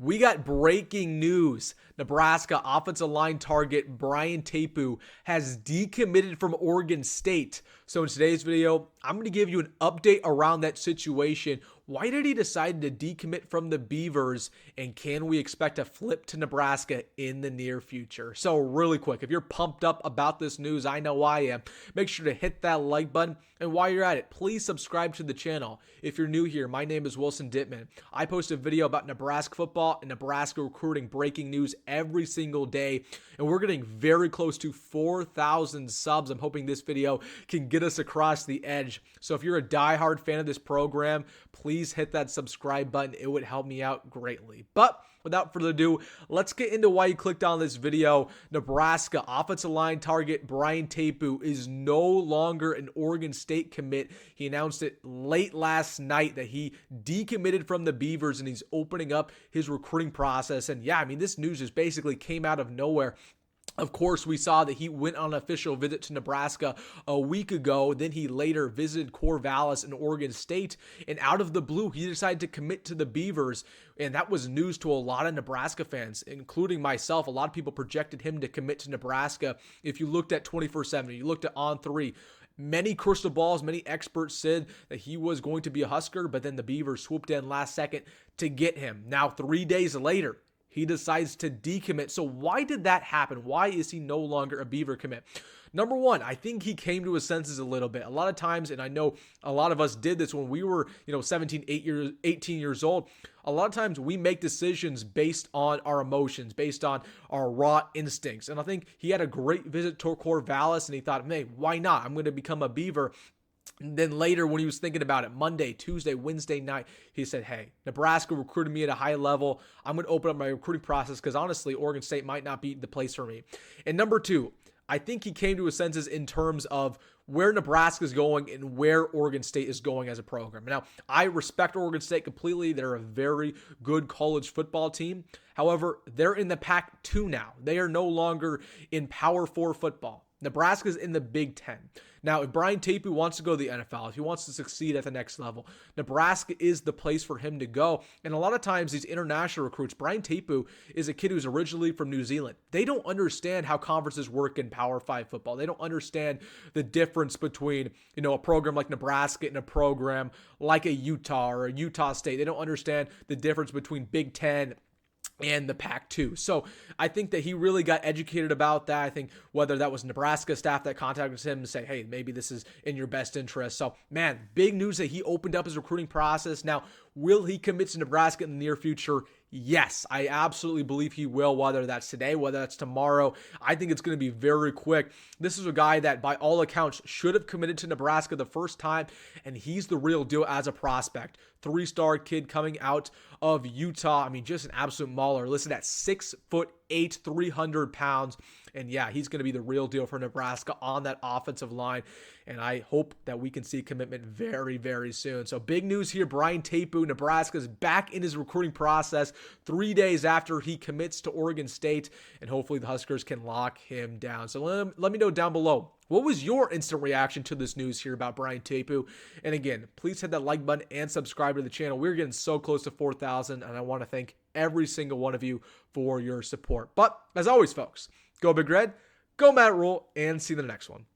We got breaking news. Nebraska offensive line target Brian Tapu has decommitted from Oregon State. So in today's video, I'm going to give you an update around that situation. Why did he decide to decommit from the Beavers? And can we expect a flip to Nebraska in the near future? So really quick, if you're pumped up about this news, I know I am. Make sure to hit that like button. And while you're at it, please subscribe to the channel. If you're new here, my name is Wilson Dittman. I post a video about Nebraska football and Nebraska recruiting breaking news every single day. And we're getting very close to 4,000 subs. I'm hoping this video can get us across the edge. So if you're a diehard fan of this program, please hit that subscribe button. It would help me out greatly. But without further ado, let's get into why you clicked on this video. Nebraska offensive line target Brian Tapu is no longer an Oregon State commit. He announced it late last night that he decommitted from the Beavers and he's opening up his recruiting process. And yeah, I mean, this news just basically came out of nowhere. Of course, we saw that he went on an official visit to Nebraska a week ago. Then he later visited Corvallis in Oregon State. And out of the blue, he decided to commit to the Beavers. And that was news to a lot of Nebraska fans, including myself. A lot of people projected him to commit to Nebraska. If you looked at 24/7, you looked at On3, many crystal balls, many experts said that he was going to be a Husker, but then the Beavers swooped in last second to get him. Now, 3 days later, he decides to decommit. So why did that happen? Why is he no longer a Beaver commit? Number one, I think he came to his senses a little bit. A lot of times, and I know a lot of us did this when we were, 17, 18 years old. A lot of times we make decisions based on our emotions, based on our raw instincts. And I think he had a great visit to Corvallis and he thought, hey, why not? I'm going to become a Beaver. And then later when he was thinking about it, Monday, Tuesday, Wednesday night, he said, hey, Nebraska recruited me at a high level. I'm going to open up my recruiting process because honestly, Oregon State might not be the place for me. And number two, I think he came to his senses in terms of where Nebraska is going and where Oregon State is going as a program. Now, I respect Oregon State completely. They're a very good college football team. However, they're in the Pac-2 now. They are no longer in Power 4 football. Nebraska's in the Big Ten. Now, if Brian Tapu wants to go to the NFL, if he wants to succeed at the next level, Nebraska is the place for him to go. And a lot of times, these international recruits, Brian Tapu is a kid who's originally from New Zealand. They don't understand how conferences work in Power 5 football. They don't understand the difference between, a program like Nebraska and a program like a Utah or a Utah State. They don't understand the difference between Big Ten and the Pac-2. So I think that he really got educated about that. I think whether that was Nebraska staff that contacted him to say, hey, maybe this is in your best interest. So man, big news that he opened up his recruiting process. Now, will he commit to Nebraska in the near future? Yes, I absolutely believe he will, whether that's today, whether that's tomorrow. I think it's going to be very quick. This is a guy that by all accounts should have committed to Nebraska the first time, and he's the real deal as a prospect. 3-star kid coming out of Utah. I mean, just an absolute mauler. Listed at 6'8", 300 pounds. And yeah, he's going to be the real deal for Nebraska on that offensive line. And I hope that we can see commitment very, very soon. So big news here. Brian Tapu, Nebraska's back in his recruiting process 3 days after he commits to Oregon State. And hopefully the Huskers can lock him down. So let me know down below. What was your instant reaction to this news here about Brian Tapu? And again, please hit that like button and subscribe to the channel. We're getting so close to 4,000, and I want to thank every single one of you for your support. But as always, folks, go Big Red, go Matt Rhule, and see you in the next one.